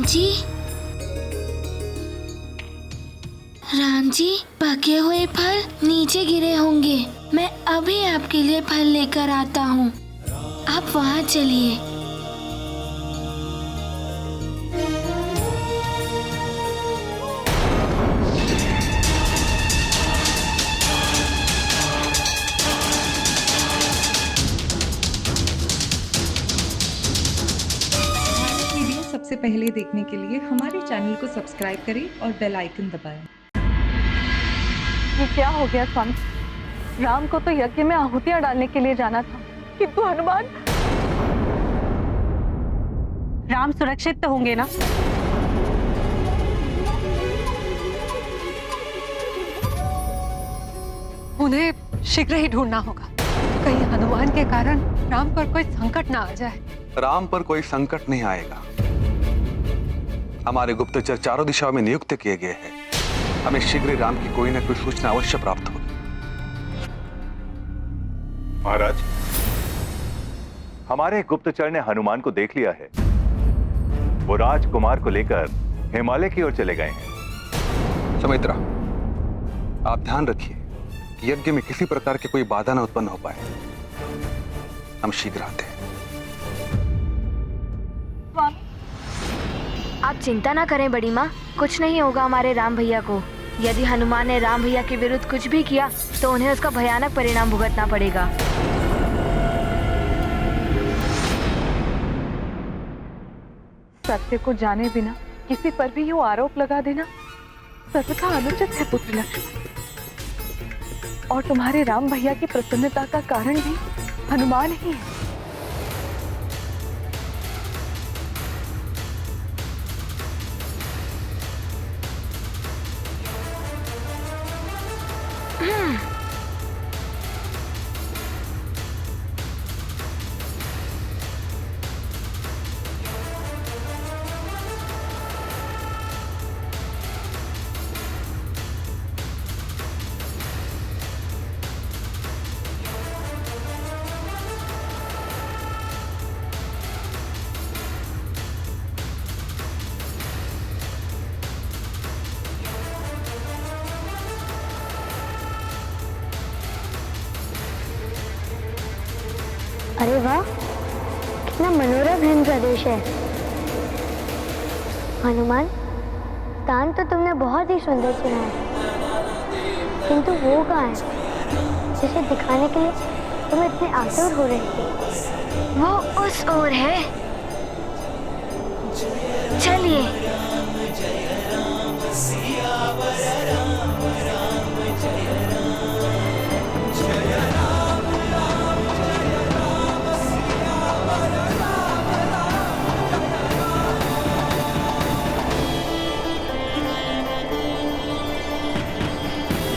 राम जी, राम जी, पके हुए फल नीचे गिरे होंगे। मैं अभी आपके लिए फल लेकर आता हूँ। आप वहाँ चलिए। सबसे पहले देखने के लिए हमारे चैनल को सब्सक्राइब करें और बेल आइकन दबाएं। ये क्या हो गया स्वामी? राम को तो यज्ञ में आहुतियां डालने के लिए जाना था, किंतु हनुमान। राम सुरक्षित तो होंगे ना? उन्हें शीघ्र ही ढूंढना होगा। कहीं हनुमान के कारण राम पर कोई संकट ना आ जाए। राम पर कोई संकट नहीं आएगा। हमारे गुप्तचर चारों दिशाओं में नियुक्त किए गए हैं। हमें शीघ्र ही राम की कोई ना कोई सूचना अवश्य प्राप्त होगी। महाराज, हमारे गुप्तचर ने हनुमान को देख लिया है। वो राजकुमार को लेकर हिमालय की ओर चले गए हैं। सुमित्रा, आप ध्यान रखिए कि यज्ञ में किसी प्रकार की कोई बाधा न उत्पन्न हो पाए। हम शीघ्र आते हैं। आप चिंता ना करें बड़ी माँ, कुछ नहीं होगा हमारे राम भैया को। यदि हनुमान ने राम भैया के विरुद्ध कुछ भी किया तो उन्हें उसका भयानक परिणाम भुगतना पड़ेगा। सत्य को जाने बिना किसी पर भी यूं आरोप लगा देना सर्वथा अनुचित है पुत्र लक्ष्मण। और तुम्हारे राम भैया की प्रसन्नता का कारण भी हनुमान ही है। अरे वाह, कितना मनोरम हिम प्रदेश है। हनुमान, स्थान तो तुमने बहुत ही सुंदर चुना है, किंतु वो कहाँ है जिसे दिखाने के लिए तुम इतने आतुर हो रहे थे? वो उस ओर है, चलिए।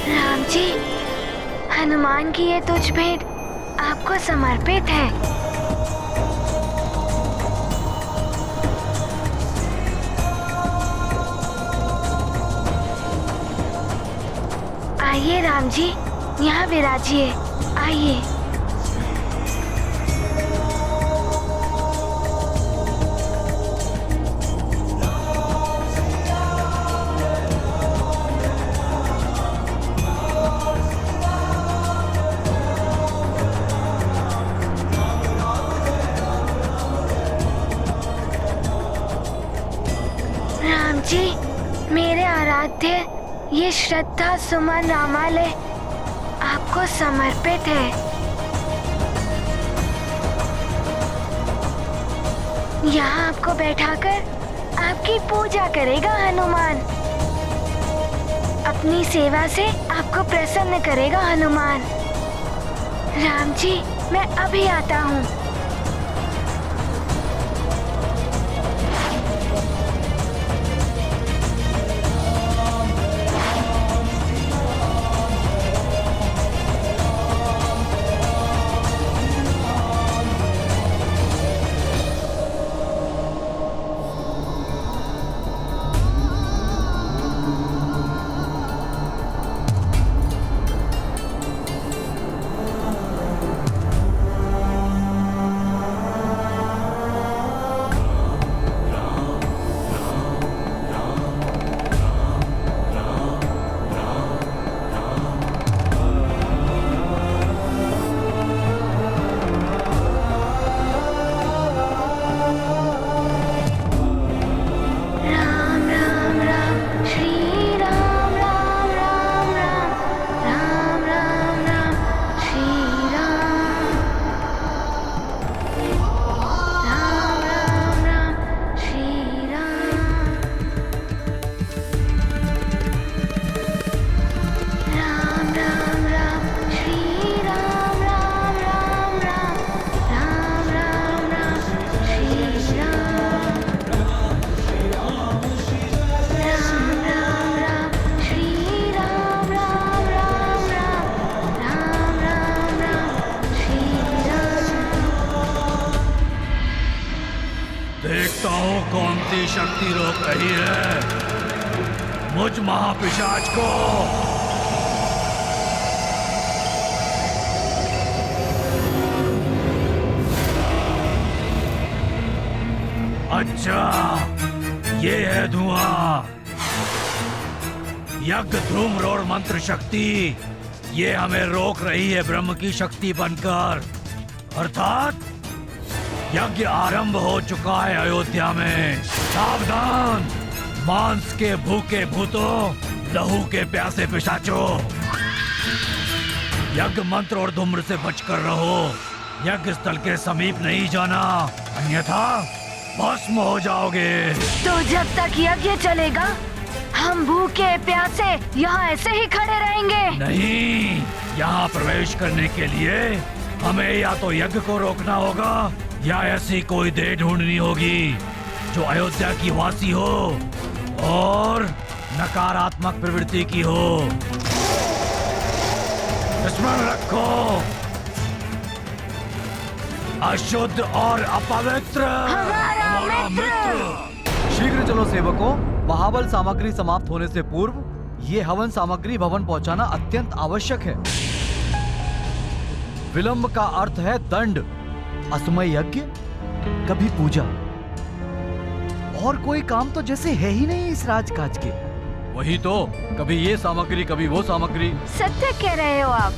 राम जी, हनुमान की ये तुच्छ भेंट आपको समर्पित है। आइए राम जी, यहाँ विराजिए। आइए। राम जी, मेरे आराध्य, ये श्रद्धा सुमन रामालय आपको समर्पित है। यहाँ आपको बैठाकर आपकी पूजा करेगा हनुमान। अपनी सेवा से आपको प्रसन्न करेगा हनुमान। राम जी, मैं अभी आता हूँ। देखता हूँ कौन सी शक्ति रोक रही है मुझ महापिशाच को। अच्छा, ये है धुआं। यज्ञ ध्रुम रोड़ मंत्र शक्ति, ये हमें रोक रही है ब्रह्म की शक्ति बनकर। अर्थात यज्ञ आरंभ हो चुका है अयोध्या में। सावधान, मांस के भूखे भूतों, लहू के प्यासे पिशाचों। यज्ञ मंत्र और धूम्र से बचकर रहो। यज्ञ स्थल के समीप नहीं जाना, अन्यथा भस्म हो जाओगे। तो जब तक यज्ञ चलेगा हम भूखे प्यासे यहाँ ऐसे ही खड़े रहेंगे? नहीं, यहाँ प्रवेश करने के लिए हमें या तो यज्ञ को रोकना होगा या ऐसी कोई देह ढूंढनी होगी जो अयोध्या की वासी हो और नकारात्मक प्रवृत्ति की हो। स्मरण रखो, अशुद्ध और अपवित्र हमारा मित्र। शीघ्र चलो सेवकों, महाबल सामग्री समाप्त होने से पूर्व ये हवन सामग्री भवन पहुंचाना अत्यंत आवश्यक है। विलंब का अर्थ है दंड। असमय यज्ञ, कभी पूजा, और कोई काम तो जैसे है ही नहीं इस राजकाज के। वही तो, कभी ये सामग्री कभी वो सामग्री। सत्य कह रहे हो आप।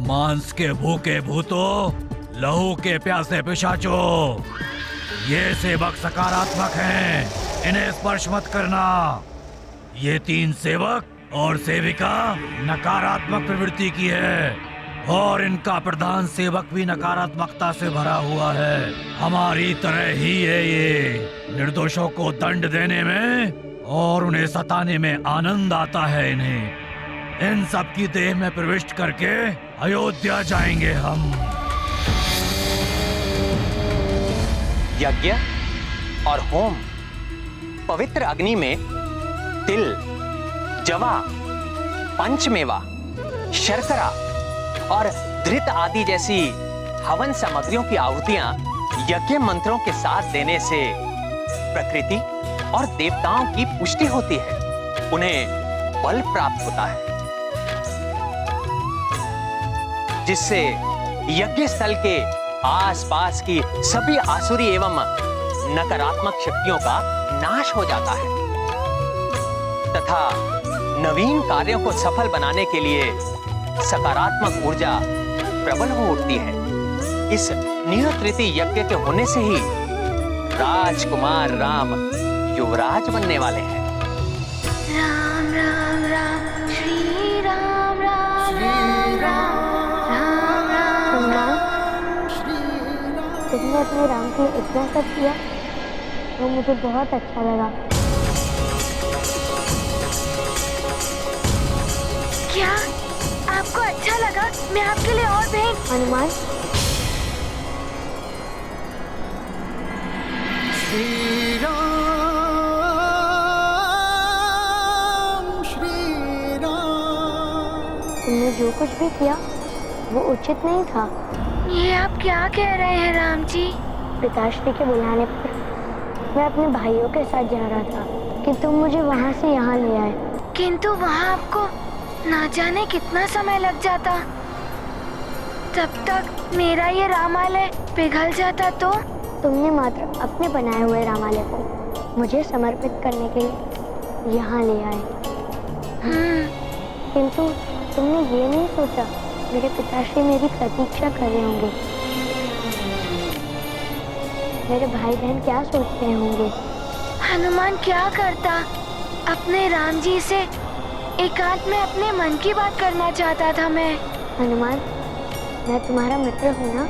मांस के भूखे भूतों, लहू के प्यासे पिशाचों, ये सेवक सकारात्मक हैं, इन्हें स्पर्श मत करना। ये 3 सेवक और सेविका नकारात्मक प्रवृत्ति की है और इनका प्रधान सेवक भी नकारात्मकता से भरा हुआ है। हमारी तरह ही है ये। निर्दोषों को दंड देने में और उन्हें सताने में आनंद आता है इन्हें। इन सब की देह में प्रविष्ट करके अयोध्या जाएंगे हम। यज्ञ और होम, पवित्र अग्नि में तिल, जवा, पंचमेवा, शर्करा और धृत आदि जैसी हवन सामग्रियों की आहुतियां यज्ञ मंत्रों के साथ देने से प्रकृति और देवताओं की पुष्टि होती है, उन्हें बल प्राप्त होता है, जिससे यज्ञ स्थल के आसपास की सभी आसुरी एवं नकारात्मक शक्तियों का नाश हो जाता है तथा नवीन कार्यों को सफल बनाने के लिए सकारात्मक ऊर्जा प्रबल हो उठती है। इस नियतृति यज्ञ के होने से ही राजकुमार राम युवराज बनने वाले हैं। राम राम राम श्री राम राम राम राम राम राम। तुमने अपने राम के लिए इतना सब किया, वो मुझे बहुत अच्छा लगा। क्या आपको अच्छा लगा? मैं आपके लिए और भेंट। हनुमान, श्री राम श्री राम। तुमने जो कुछ भी किया वो उचित नहीं था। ये आप क्या कह रहे हैं राम जी? पिताश्री के बुलाने पर मैं अपने भाइयों के साथ जा रहा था कि तुम मुझे वहाँ से यहाँ ले आए। किंतु वहाँ आपको ना जाने कितना समय लग जाता। तब तक मेरा ये रामालय पिघल जाता तो? तुमने मात्र अपने बनाए हुए रामालय को मुझे समर्पित करने के लिए यहाँ ले आए। किंतु तुमने ये नहीं सोचा मेरे पिताश्री मेरी प्रतीक्षा कर रहे होंगे, मेरे भाई बहन क्या सोच रहे होंगे। हनुमान क्या करता, अपने राम जी से एकांत में अपने मन की बात करना चाहता था मैं। हनुमान, मैं तुम्हारा मित्र हूँ ना?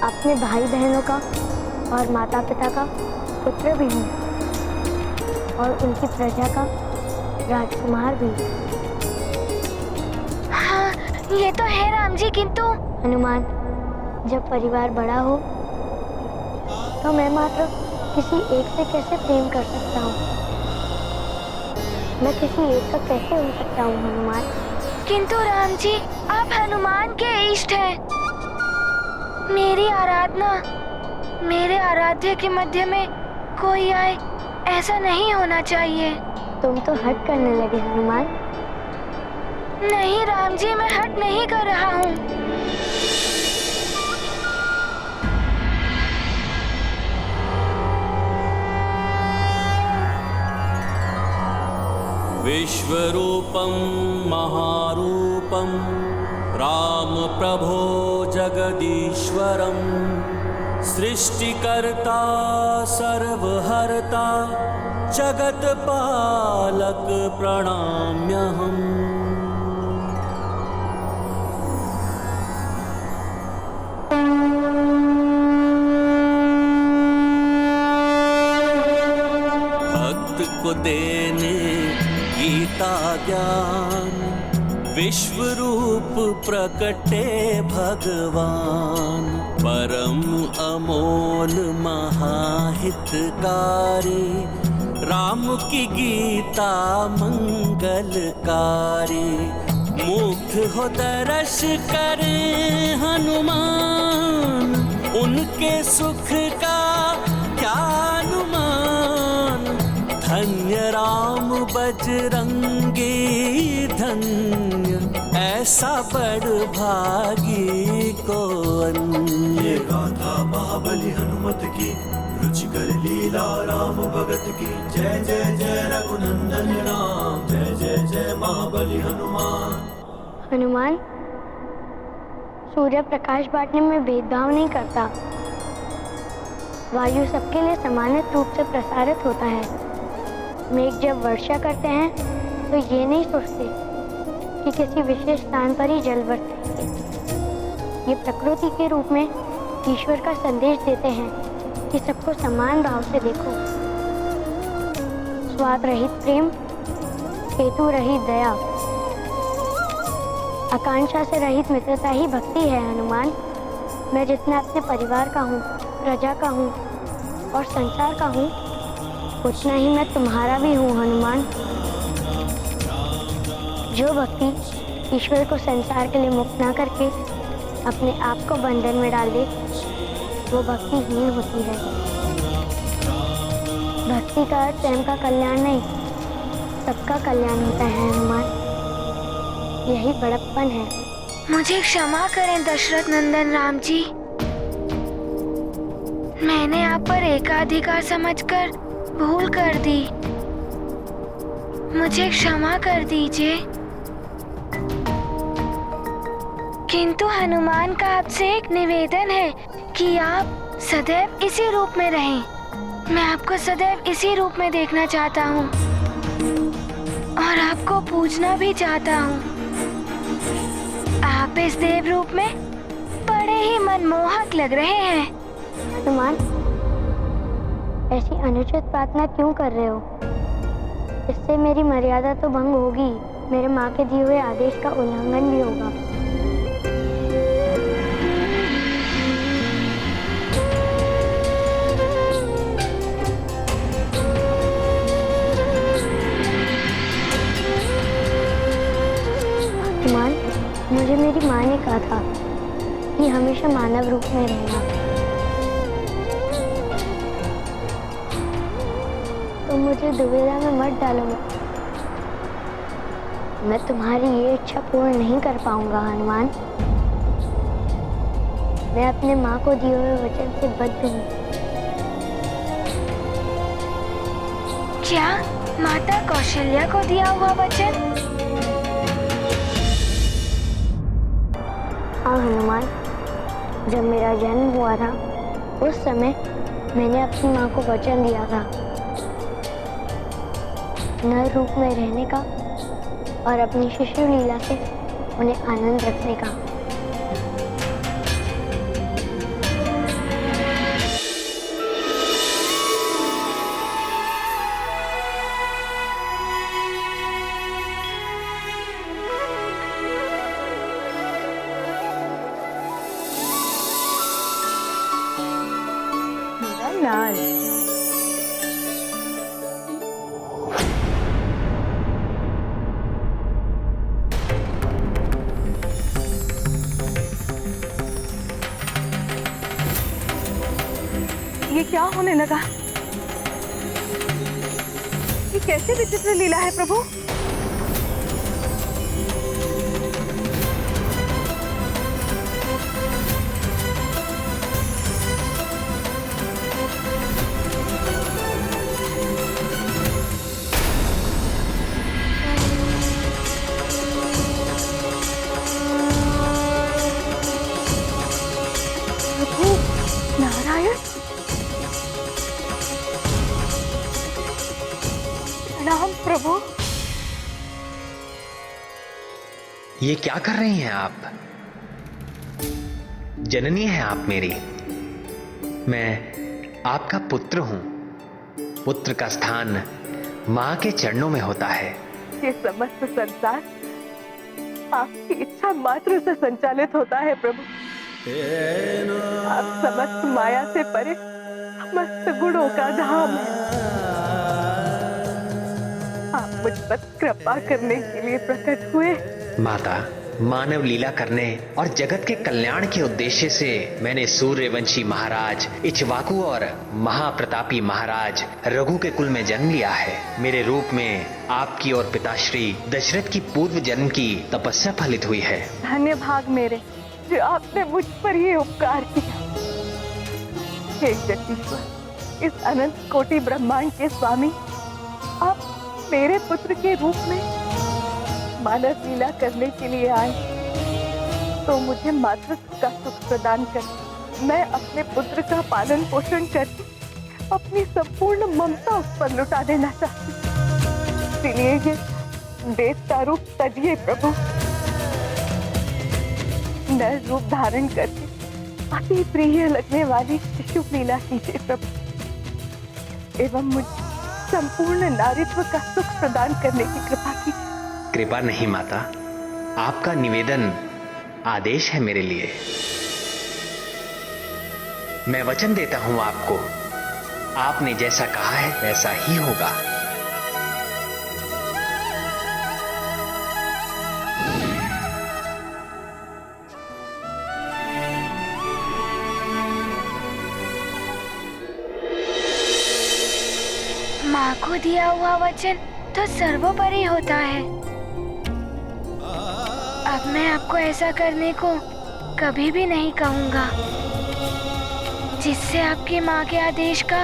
अपने भाई बहनों का और माता पिता का पुत्र भी हूँ और उनकी प्रजा का राजकुमार भी। हाँ, ये तो है राम जी, किंतु हनुमान, जब परिवार बड़ा हो तो मैं मात्र किसी एक से कैसे प्रेम कर सकता हूँ? मैं किसी एक का कैसे हो सकता हूँ हनुमान? किंतु राम जी, आप हनुमान के इष्ट हैं। मेरी आराधना, मेरे आराध्य के मध्य में कोई आए, ऐसा नहीं होना चाहिए। तुम तो हट करने लगे हनुमान। नहीं राम जी, मैं हट नहीं कर रहा हूँ। विश्वरूपं महारूपं राम प्रभो जगदीश्वरं सृष्टिकर्ता सर्वहर्ता जगत्पालक प्रणम्यहम्। भक्त को देने गीता ज्ञान विश्व रूप प्रकटे भगवान। परम अमोल महाहितकारी राम की गीता मंगलकारी। मुग्ध हो दर्श करे हनुमान उनके सुख का क्या अनुमान। धन्य राम बजरंगी धन्य ऐसा बड़ भागी को अन्य। ये गाथा महाबली हनुमत की रुचिकर लीला राम भगत की। जय जय जय रघुनंदन राम जय जय जय महाबली हनुमान। हनुमान, सूर्य प्रकाश बांटने में भेदभाव नहीं करता। वायु सबके लिए समानित रूप से प्रसारित होता है। मेघ जब वर्षा करते हैं तो ये नहीं सोचते कि किसी विशेष स्थान पर ही जल बरसेंगे। ये प्रकृति के रूप में ईश्वर का संदेश देते हैं कि सबको समान भाव से देखो। स्वार्थ रहित प्रेम, हेतु रहित दया, आकांक्षा से रहित मित्रता ही भक्ति है हनुमान। मैं जितना अपने परिवार का हूँ, प्रजा का हूँ और संसार का हूँ, उतना ही मैं तुम्हारा भी हूँ हनुमान। जो भक्ति ईश्वर को संसार के लिए मुक्त ना करके अपने आप को बंधन में डाल दे, वो भक्तिहीन होती है। भक्ति का अर्थ स्वयं का कल्याण नहीं, सबका कल्याण होता है हनुमान। यही बड़प्पन है। मुझे क्षमा करें दशरथ नंदन राम जी। मैंने आप पर एकाधिकार समझकर भूल कर दी। मुझे क्षमा कर दीजिए। किंतु हनुमान का आपसे एक निवेदन है कि आप सदैव इसी रूप में रहें। मैं आपको सदैव इसी रूप में देखना चाहता हूँ और आपको पूजना भी चाहता हूँ। आप इस देव रूप में बड़े ही मनमोहक लग रहे हैं। हनुमान, ऐसी अनुचित प्रार्थना क्यों कर रहे हो? इससे मेरी मर्यादा तो भंग होगी, मेरे माँ के दिए हुए आदेश का उल्लंघन भी होगा। हनुमान, मुझे मेरी माँ ने कहा था कि हमेशा मानव रूप में रहना। तो मुझे दुविधा में मत डालोगे। मैं तुम्हारी ये इच्छा पूर्ण नहीं कर पाऊंगा हनुमान। मैं अपने माँ को दिए हुए वचन से बद्ध हूँ। क्या माता कौशल्या को दिया हुआ वचन? हाँ हनुमान, जब मेरा जन्म हुआ था उस समय मैंने अपनी माँ को वचन दिया था नर रूप में रहने का और अपनी शिशु लीला से उन्हें आनंद रखने का। लाल, ये क्या होने लगा? ये कैसे विचित्र लीला है प्रभु? नारायण, प्रणाम प्रभु। ये क्या कर रही हैं आप? जननी हैं आप मेरी। मैं आपका पुत्र हूं। पुत्र का स्थान मां के चरणों में होता है। ये समस्त संसार आपकी इच्छा मात्र से संचालित होता है प्रभु। आप समस्त माया से परे समस्त गुणों का धाम है। आप मुझ पर कृपा करने के लिए प्रकट हुए। माता, मानव लीला करने और जगत के कल्याण के उद्देश्य से मैंने सूर्यवंशी महाराज इक्ष्वाकु और महाप्रतापी महाराज रघु के कुल में जन्म लिया है। मेरे रूप में आपकी और पिताश्री दशरथ की पूर्व जन्म की तपस्या फलित हुई है। धन्य भाग मेरे जो आपने मुझ पर ये उपकार किया। हे जगदीश्वर, इस अनंत कोटि ब्रह्मांड के स्वामी, आप मेरे पुत्र के रूप में मानव लीला करने के लिए आए तो मुझे मातृत्व का सुख प्रदान कर मैं अपने पुत्र का पालन पोषण करके अपनी संपूर्ण ममता उस पर लुटा देना चाहती हूँ। इसलिए ये देवता रूप तजिए प्रभु। नर रूप धारण करके अति प्रिय लगने वाली शिशु लीला कीजिए प्रभु, एवं मुझे संपूर्ण नारीत्व का सुख प्रदान करने की कृपा कीजिए। कृपा नहीं माता, आपका निवेदन आदेश है मेरे लिए। मैं वचन देता हूं आपको, आपने जैसा कहा है वैसा ही होगा। माँ को दिया हुआ वचन तो सर्वोपरि होता है। अब मैं आपको ऐसा करने को कभी भी नहीं कहूँगा जिससे आपकी माँ के आदेश का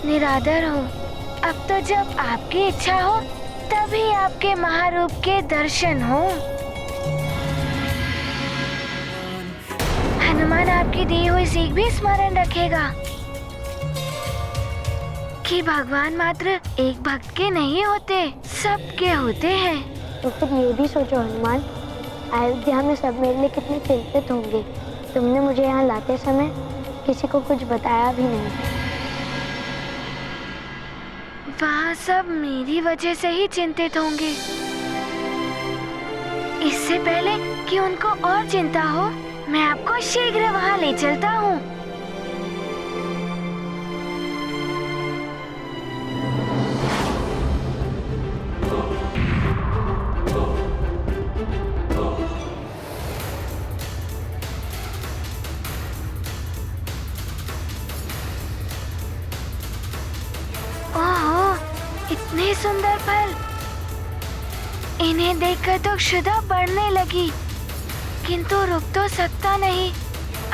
निरादर हो। अब तो जब आपकी इच्छा हो तभी आपके महारूप के दर्शन हो। हनुमान आपकी दी हुई सीख भी स्मरण रखेगा कि भगवान मात्र एक भक्त के नहीं होते, सबके होते हैं। तो फिर ये भी सोचो हनुमान, अयोध्या में सब मेरे लिए कितने चिंतित होंगे। तुमने मुझे यहाँ लाते समय किसी को कुछ बताया भी नहीं। वहाँ सब मेरी वजह से ही चिंतित होंगे। इससे पहले कि उनको और चिंता हो, मैं आपको शीघ्र वहाँ ले चलता हूँ। इतने सुंदर फल, इन्हें देखकर तो क्षुधा बढ़ने लगी, किंतु रुक तो सकता नहीं।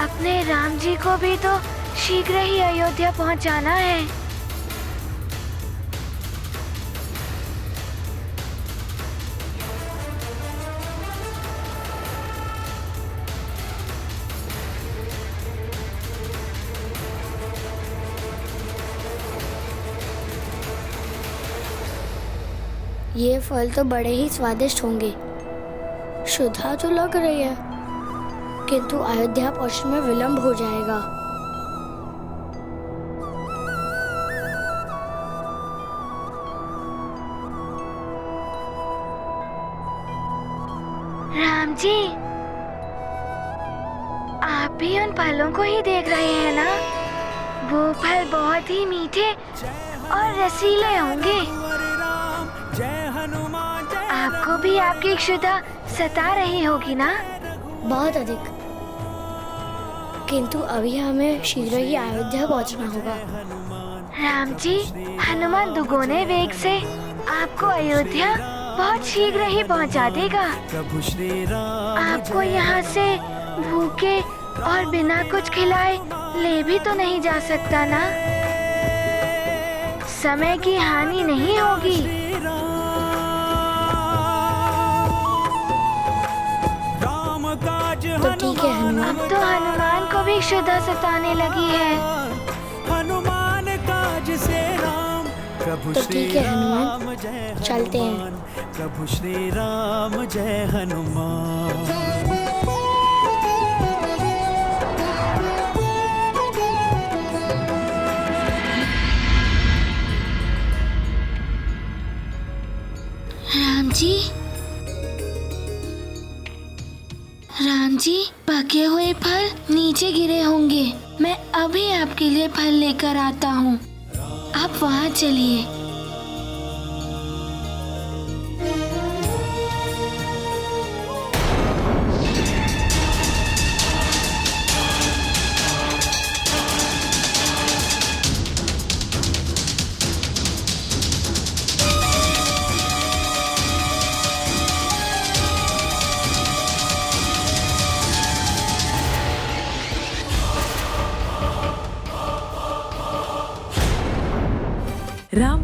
अपने राम जी को भी तो शीघ्र ही अयोध्या पहुंचाना है। ये फल तो बड़े ही स्वादिष्ट होंगे। क्षुधा तो लग रही है, किंतु अयोध्या पहुंचने में विलंब हो जाएगा। राम जी, आप भी उन फलों को ही देख रहे हैं ना? वो फल बहुत ही मीठे और रसीले होंगे। आपको भी आपकी क्षुधा सता रही होगी ना? बहुत अधिक। किंतु अभी हमें शीघ्र ही अयोध्या पहुंचना होगा। राम जी, हनुमान दुगुने वेग से आपको अयोध्या बहुत शीघ्र ही पहुंचा देगा। आपको यहाँ से भूखे और बिना कुछ खिलाए ले भी तो नहीं जा सकता ना। समय की हानि नहीं होगी। तो ठीक है हनुमान। अब तो हनुमान को भी क्षुधा सताने लगी है। हनुमान काज से राम, प्रभु तो श्री ठीक है हनुमान, राम जय चलते हैं। हनुमान, प्रभु श्री राम जय हनुमान। राम जी, पके हुए फल नीचे गिरे होंगे। मैं अभी आपके लिए फल लेकर आता हूँ। आप वहाँ चलिए। राम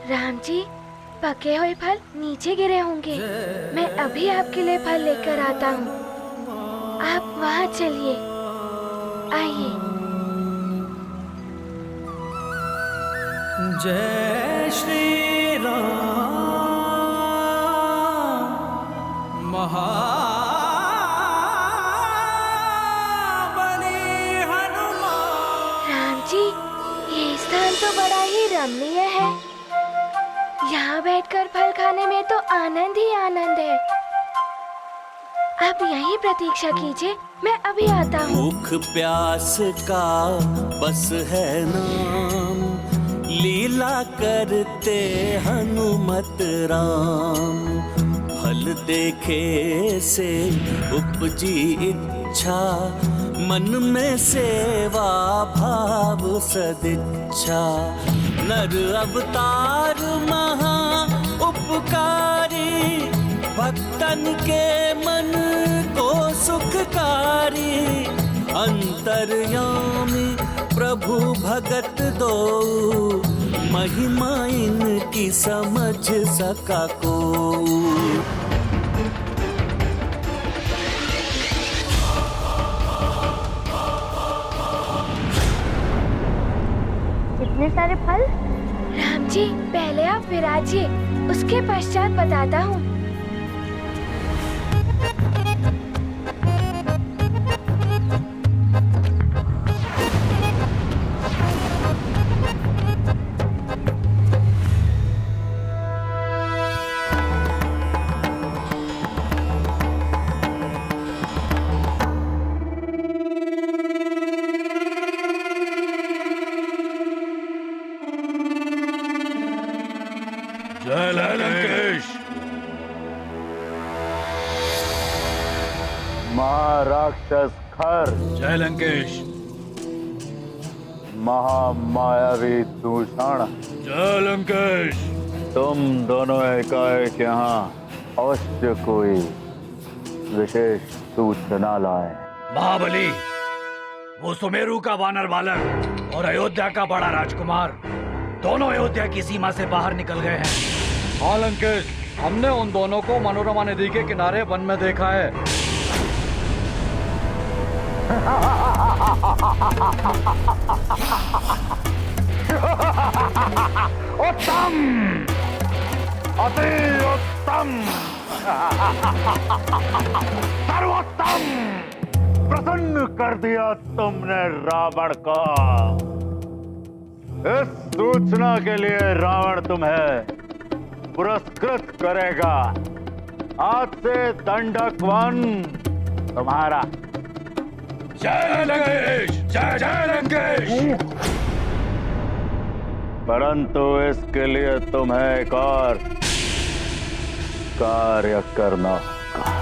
राम जी, पके हुए फल नीचे गिरे होंगे। मैं अभी आपके लिए फल लेकर आता हूँ। आप वहाँ चलिए। आइए। जय श्री राम महाबली हनुमान। राम जी, ये स्थान तो बड़ा ही रमणीय है। यहाँ बैठकर फल खाने में तो आनंद ही आनंद है। आप यहीं प्रतीक्षा कीजिए, मैं अभी आता हूँ। भूख प्यास का बस है नाम, लीला करते हनुमत राम। फल देखे से उपजी इच्छा, मन में सेवा भाव सदिच्छा। नर अवतार महा उपकारी, भक्तन के मन को सुखकारी। अंतर्यामी प्रभु भगत दो, महिमा इनकी समझ सका को। इतने सारे फल? राम जी, पहले आप विराजिए, उसके पश्चात बताता हूँ। जय लंकेश। महाराक्षस खर, जय लंकेश। महामायावी दूषण, जय लंकेश। तुम दोनों एकाएक यहाँ अवश्य कोई विशेष सूचना लाए। महाबली, वो सुमेरु का वानर बालक और अयोध्या का बड़ा राजकुमार दोनों अयोध्या की सीमा से बाहर निकल गए हैं। हाँ लंकेश, हमने उन दोनों को मनोरमा नदी के किनारे वन में देखा है। उत्तम, अति उत्तम, सर्वोत्तम। प्रसन्न कर दिया तुमने रावण को। इस सूचना के लिए रावण तुम्हें पुरस्कृत करेगा। आज से दंडक वन तुम्हारा। जय लंकेश, जय जय लंकेश। परंतु इसके लिए तुम्हें एक और कार्य करना होगा।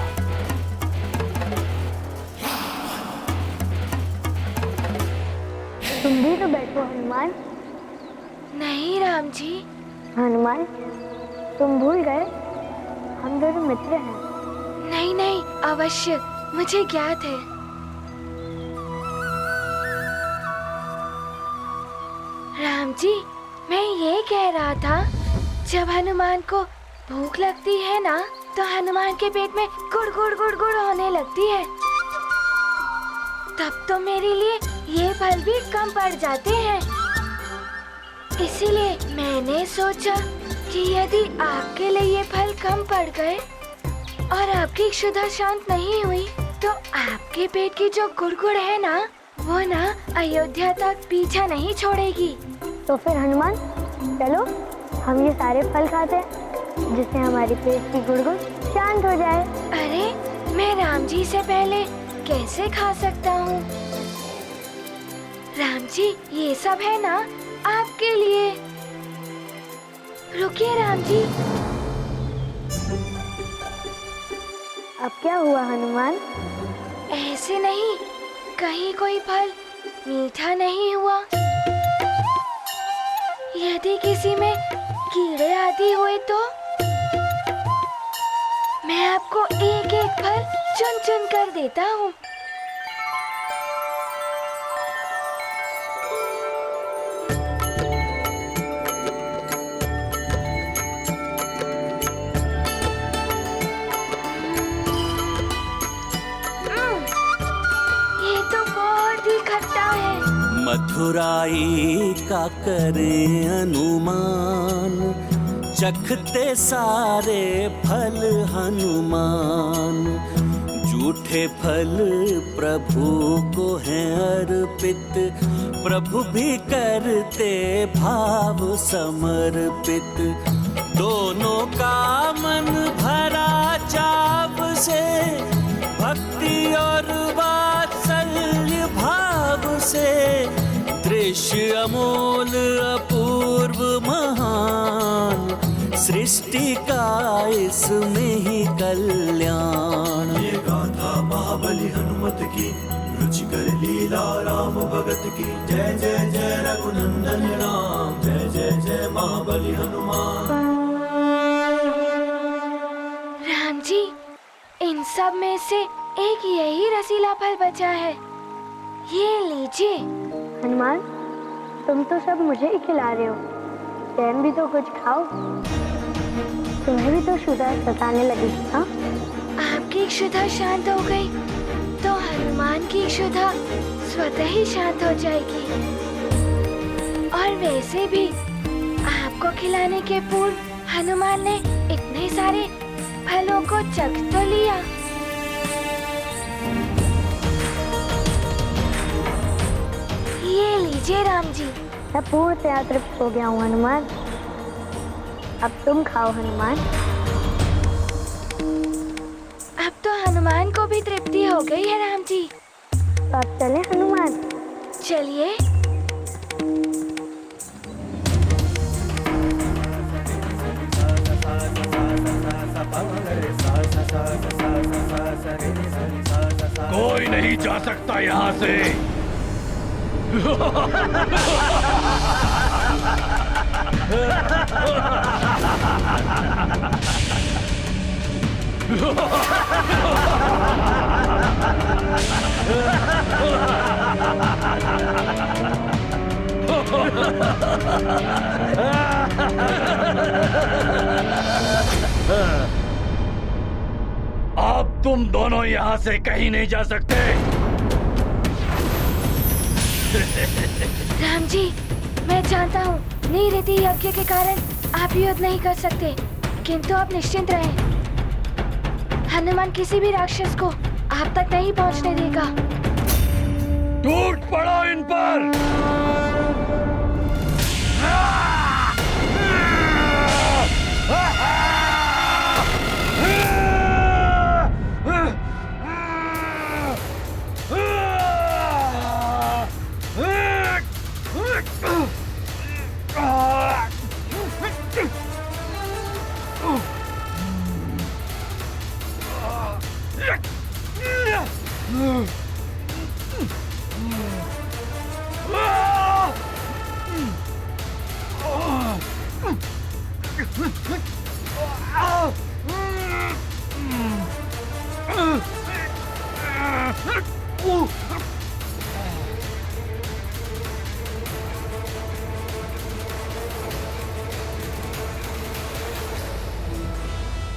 तुम भी तो बैठो हनुमान। नहीं राम जी। हनुमान, तुम भूल गए हम दोनों मित्र हैं। नहीं नहीं, अवश्य, मुझे ज्ञात है। राम जी, मैं ये कह रहा था, जब हनुमान को भूख लगती है ना, तो हनुमान के पेट में गुड़ गुड़ गुड़ गुड़ होने लगती है। तब तो मेरे लिए ये फल भी कम पड़ जाते हैं। इसीलिए मैंने सोचा कि यदि आपके लिए ये फल कम पड़ गए और आपकी क्षुधा शांत नहीं हुई, तो आपके पेट की जो गुड़गुड़ है ना, वो ना अयोध्या तक पीछा नहीं छोड़ेगी। तो फिर हनुमान, चलो हम ये सारे फल खाते हैं, जिससे हमारी पेट की गुड़गुड़ शांत हो जाए। अरे, मैं राम जी से पहले कैसे खा सकता हूँ? राम जी, ये सब है ना आपके लिए। रुकिए राम जी। अब क्या हुआ हनुमान? ऐसे नहीं, कहीं कोई फल मीठा नहीं हुआ? यदि किसी में कीड़े आदि हुए तो मैं आपको एक एक फल चुन चुन कर देता हूँ। ये तो बहुत ही खट्टा है। मथुराई का करे अनुमान, चखते सारे फल हनुमान। झूठे फल प्रभु को हैं अर्पित, प्रभु भी करते भाव समर्पित। दोनों का मन भरा चाव से, भक्ति और वात्सल्य भाव से। दृश्य अमोल अपूर्व महान, सृष्टि का इसमें ही कल्याण। ये गाथा महाबली हनुमत की, रुचिकर लीला राम भगत की। जय जय जय रघुनंदन राम, जय जय जय महाबली हनुमान। राम जी, इन सब में से एक यही रसीला फल बचा है, ये लीजिए। हनुमान, तुम तो सब मुझे ही खिला रहे हो, स्वयं भी तो कुछ खाओ। तुम्हें भी तो क्षुधा सताने लगी, हाँ? आपकी क्षुधा शांत हो गई तो हनुमान की क्षुधा स्वतः ही शांत हो जाएगी। और वैसे भी आपको खिलाने के पूर्व हनुमान ने इतने सारे फलों को चख तो लिया। ये लीजिए राम जी। मैं पूर्णतया तृप्त हो गया हूँ हनुमान। अब तुम खाओ हनुमान। अब तो हनुमान को भी तृप्ति हो गई है राम जी। तो अब चले हनुमान? चलिए। कोई नहीं जा सकता यहाँ से। अब तुम दोनों यहाँ से कहीं नहीं जा सकते। राम जी, मैं जानता हूँ नीति यज्ञ के कारण आप युद्ध नहीं कर सकते, किंतु आप निश्चिंत रहें। हनुमान किसी भी राक्षस को आप तक नहीं पहुँचने देगा। टूट पड़ो इन पर।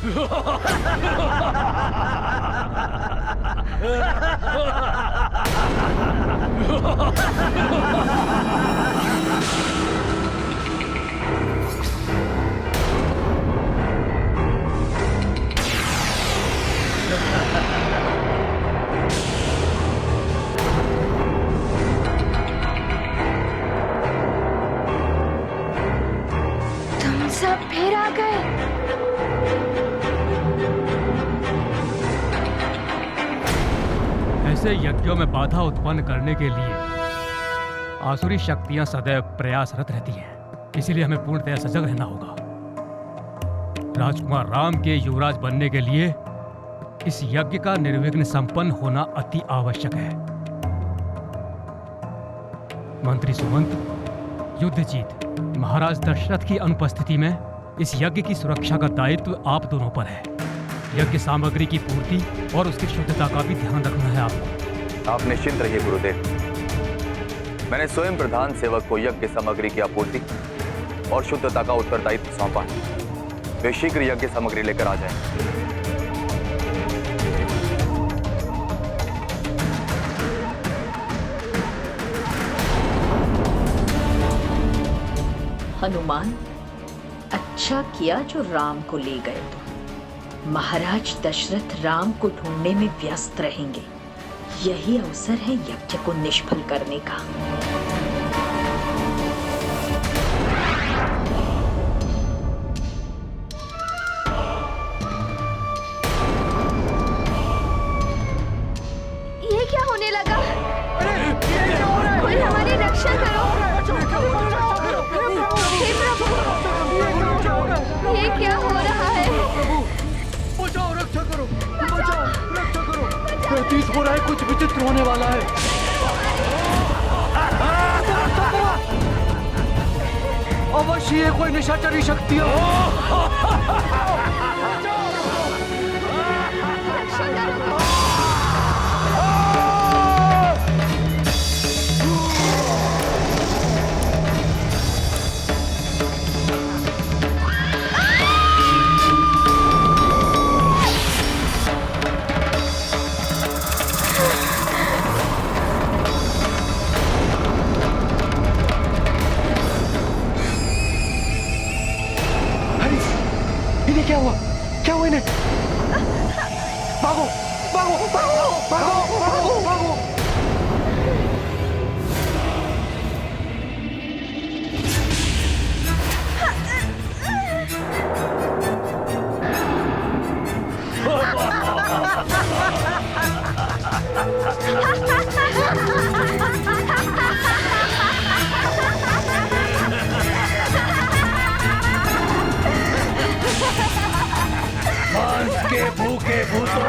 तुम सब फिर आ गए। ऐसे यज्ञों में बाधा उत्पन्न करने के लिए आसुरी शक्तियां सदैव प्रयासरत रहती हैं। इसीलिए हमें पूर्णतया सजग रहना होगा। राजकुमार राम के युवराज बनने के लिए इस यज्ञ का निर्विघ्न संपन्न होना अति आवश्यक है। मंत्री सुमंत, युद्धजीत, महाराज दशरथ की अनुपस्थिति में इस यज्ञ की सुरक्षा का दायित्व आप दोनों पर है। यज्ञ सामग्री की पूर्ति और उसकी शुद्धता का भी ध्यान रखना है आपको। आप निश्चिंत रहिए गुरुदेव। मैंने स्वयं प्रधान सेवक को यज्ञ सामग्री की आपूर्ति और शुद्धता का उत्तरदायित्व सौंपा है। वे शीघ्र यज्ञ सामग्री लेकर आ जाएं। हनुमान, अच्छा किया जो राम को ले गए। तो महाराज दशरथ राम को ढूंढने में व्यस्त रहेंगे। यही अवसर है यज्ञ को निष्फल करने का। ये क्या होने लगा? कोई हमारी रक्षा करो। हे प्रभु, ये क्या हो रहा है? बचाओ, रक्षा करो, बचाओ, रक्षा करो। प्रतीत हो रहा है कुछ विचित्र होने वाला है। अवश्य ये कोई निशाचरी शक्तियां। क्या हुआ? क्या हुआ इन्हें? भागो, भागो, भागो, भागो, भागो, भागो। मांस के भूखे भूतों,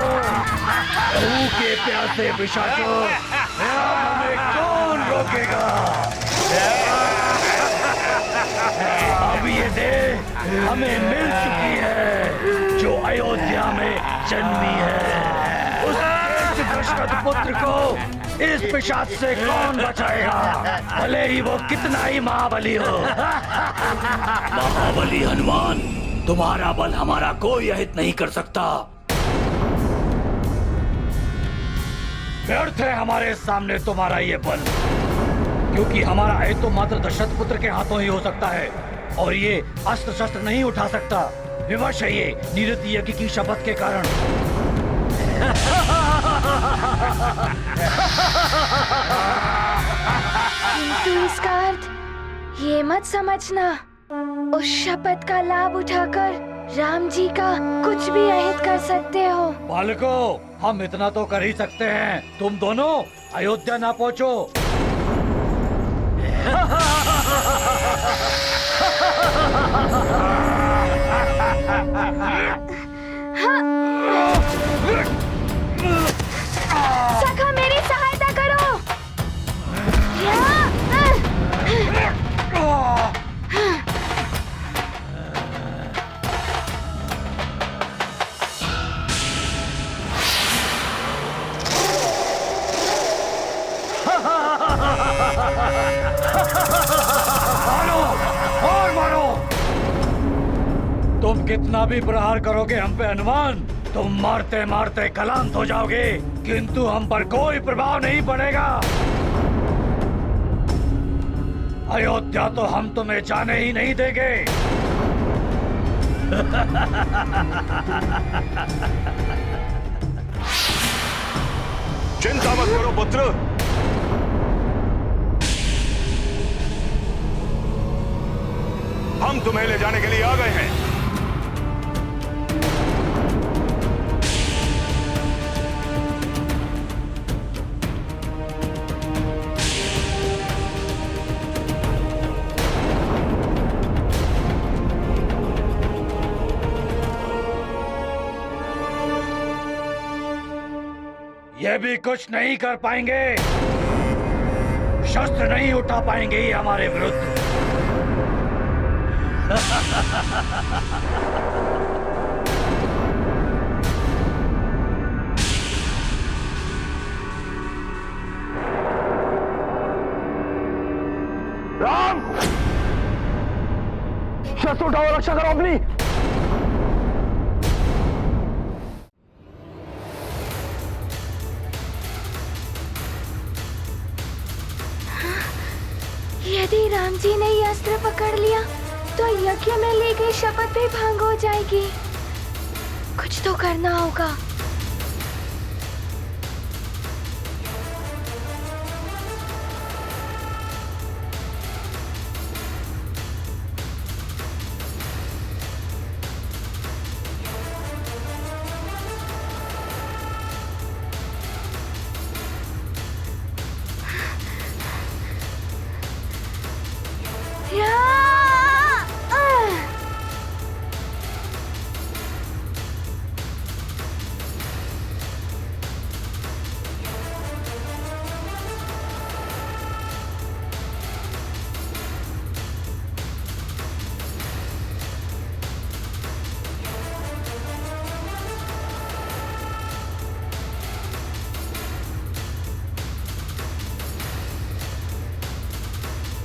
लहू के प्यासे पिशाचों, हमें कौन रोकेगा? अब ये देह हमें मिल चुकी है जो अयोध्या में जन्मी है। उस दशरथ पुत्र को इस पिशाच से कौन बचाएगा, भले ही वो कितना ही महाबली हो। महाबली हनुमान, तुम्हारा बल हमारा कोई अहित नहीं कर सकता। व्यर्थ है हमारे सामने तुम्हारा ये बल, क्योंकि हमारा अहित तो मात्र दशरथ पुत्र के हाथों ही हो सकता है, और ये अस्त्र शस्त्र नहीं उठा सकता। विवश है ये निरति यज्ञ की शपथ के कारण। किंतु इसका अर्थ ये मत समझना, उस शपथ का लाभ उठाकर राम जी का कुछ भी अहित कर सकते हो। बालकों, हम इतना तो कर ही सकते हैं, तुम दोनों अयोध्या ना पहुंचो। सखा, मेरी सहायता करो। मारो और मारो। तुम तुम कितना भी प्रहार करोगे हम पे हनुमान, तुम मारते मारते क्लांत हो जाओगे, किंतु हम पर कोई प्रभाव नहीं पड़ेगा। अयोध्या तो हम तुम्हें जाने ही नहीं देंगे। चिंता मत करो पुत्र, हम तुम्हें ले जाने के लिए आ गए हैं। ये भी कुछ नहीं कर पाएंगे, शस्त्र नहीं उठा पाएंगे ये हमारे विरुद्ध। राम, शस्त्र उठाओ, रक्षा करो अपनी। यदि राम जी ने ये अस्त्र पकड़ लिया तो यज्ञ में ली गई शपथ भी भंग हो जाएगी। कुछ तो करना होगा।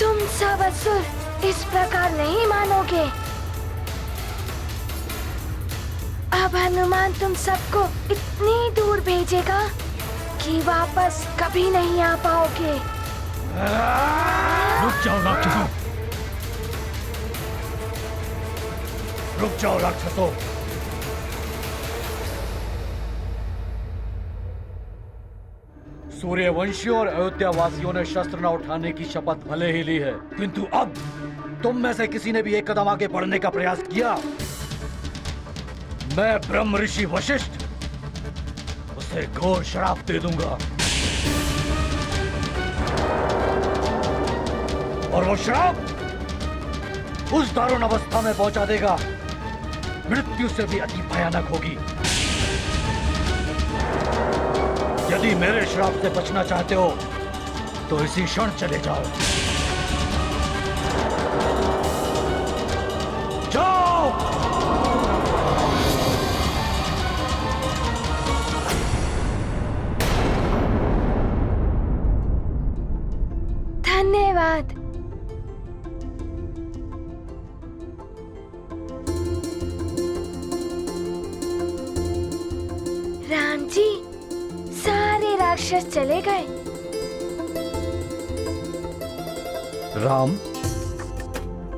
तुम सब असुर इस प्रकार नहीं मानोगे। अब हनुमान तुम सबको इतनी दूर भेजेगा कि वापस कभी नहीं आ पाओगे। रुक जाओ राक्षसों, रुक जाओ राक्षसों। सूर्यवंशियों और अयोध्या वासियों ने शस्त्र न उठाने की शपथ भले ही ली है, किंतु अब तुम में से किसी ने भी एक कदम आगे बढ़ने का प्रयास किया, मैं ब्रह्म ऋषि वशिष्ठ उसे घोर श्राप दे दूंगा। और वो श्राप उस दारुण अवस्था में पहुंचा देगा, मृत्यु से भी अति भयानक होगी। यदि मेरे श्राप से बचना चाहते हो तो इसी क्षण चले जाओ। जाओ। धन्यवाद। राम जी, सारे राक्षस चले गए। राम,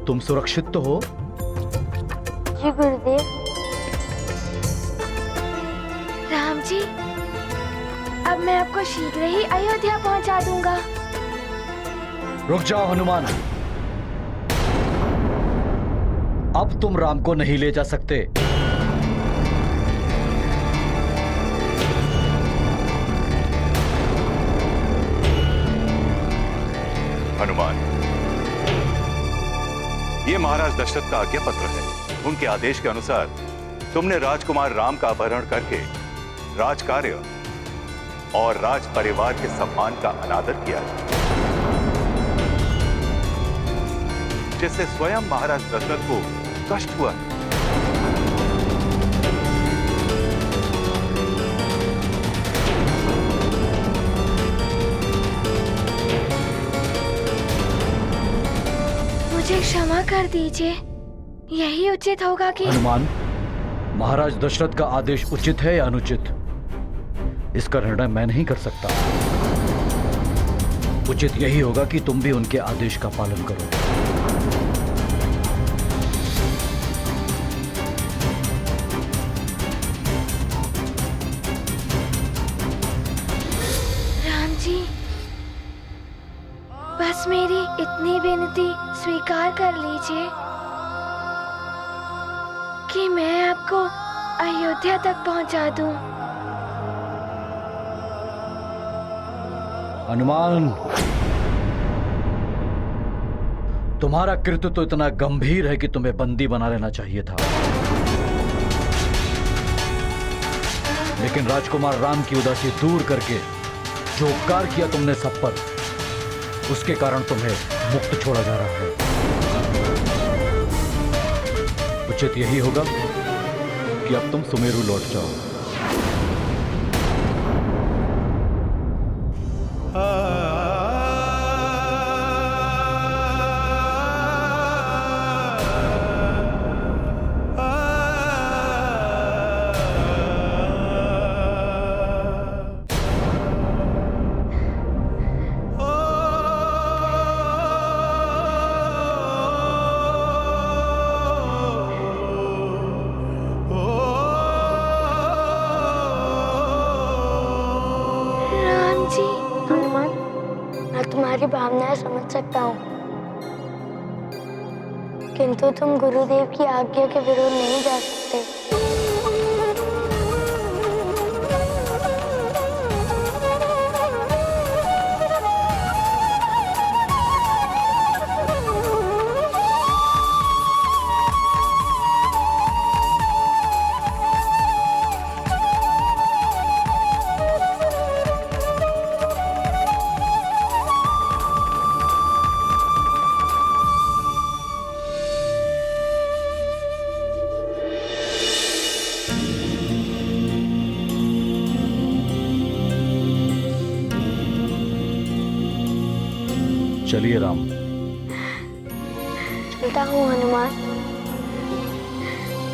तुम सुरक्षित तो हो? जी गुरुदेव। राम जी, अब मैं आपको शीघ्र ही अयोध्या पहुंचा दूंगा। रुक जाओ हनुमान, अब तुम राम को नहीं ले जा सकते। हनुमान, ये महाराज दशरथ का आज्ञा पत्र है। उनके आदेश के अनुसार तुमने राजकुमार राम का अपहरण करके राज कार्य और राज परिवार के सम्मान का अनादर किया है, जिससे स्वयं महाराज दशरथ को कष्ट हुआ। मुझे क्षमा कर दीजिए। यही उचित होगा कि हनुमान, महाराज दशरथ का आदेश उचित है या अनुचित, इसका निर्णय मैं नहीं कर सकता। उचित यही होगा कि तुम भी उनके आदेश का पालन करो। राम जी, बस मेरी इतनी विनती स्वीकार कर लीजिए कि मैं आपको अयोध्या तक पहुंचा दूं। हनुमान, तुम्हारा कृत्य तो इतना गंभीर है कि तुम्हें बंदी बना लेना चाहिए था, लेकिन राजकुमार राम की उदासी दूर करके जो उपकार किया तुमने सब पर, उसके कारण तुम्हें मुक्त छोड़ा जा रहा है। उचित यही होगा कि अब तुम सुमेरु लौट जाओ। तुम्हारी भावनाएं समझ सकता हूँ, किंतु तुम गुरुदेव की आज्ञा के विरुद्ध नहीं जा सकते। चलिए राम। चलता हूँ हनुमान,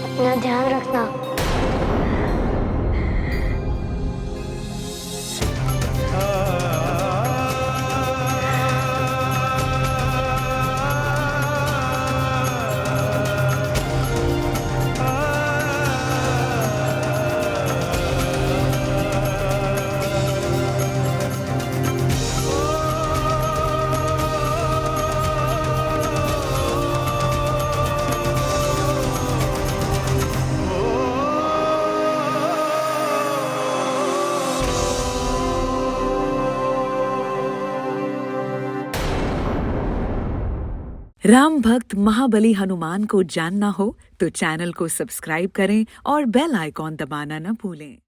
अपना ध्यान रखना। राम भक्त महाबली हनुमान को जानना हो तो चैनल को सब्सक्राइब करें और बेल आइकॉन दबाना न भूलें।